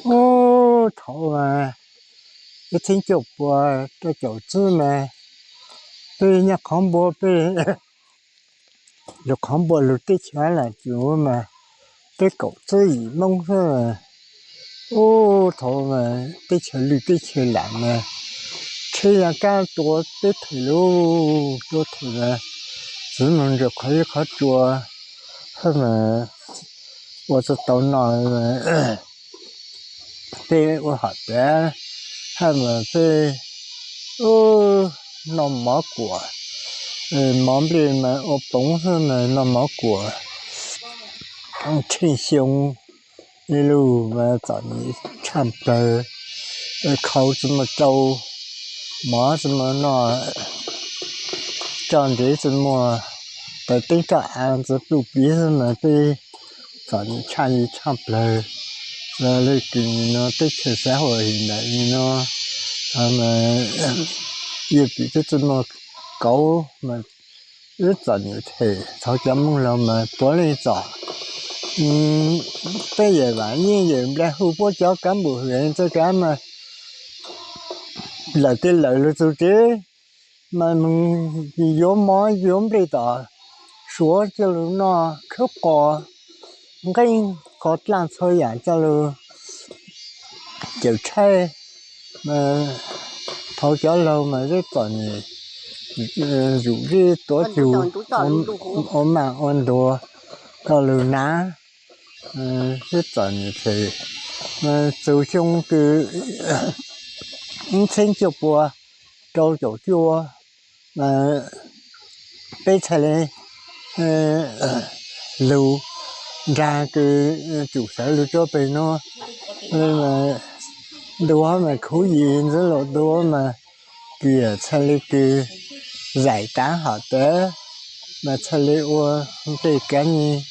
ô thầu mà cái chính chụp của cái chỗ chứ mà bây nhà không bố bây lúc không bố lúc tích chả là chỗ mà cái cậu chứ gì mong thôi ô thầu mà tích chả lúc tích chả làm mà khi là cao tuổi tích thì luôn tôi thì là只能就可以去做他们我是到那被我好的他们被那么过忙边嘛我本身嘛那么过挺凶一路嘛找你唱歌考这么周忙什么那长得什么在这个案子路边上嘛被找你唱一唱歌là lấy cái nó tích hợp xã hội hiện đại nó mà yêu bị cái chân nó cấu mà rất là nhiều thể sau chấm là mà bỏ lên rõ bây giờ bạn như vậy ra khu phố cho cán bộ huyện cho cái mà là cái lợi là tôi chế mà mình vốn mối vốn đi tỏ số cho nó khớp cò cái có làm thôi vậy cho luôn kiểu chơi mà thâu cho lâu mà rất còn rủ đi tổ chủ ôm mà ôm đồ có lưu ná rất còn thì mà chủ chung cứ sinh chụp bùa trâu chỗ chua mà bây giờ này lưu ra cái chủ sở lưu cho bên nó nên là đua mà khối gì rất là đua mà kìa chơi lấy cái giải tán họ tới mà chơi lấy ô cái cái gì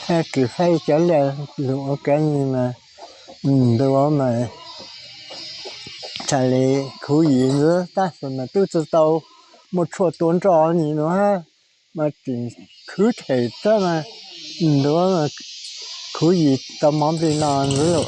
hay cái phải trở lại lúa cái gì mà đua mà chơi lấy khối gì nữa ta phải mà tôi chỉ tao một chỗ tuần trò gì nữa ha mà chỉ cứ thể cho mà đua mà khối gì tao mong đi nào nữa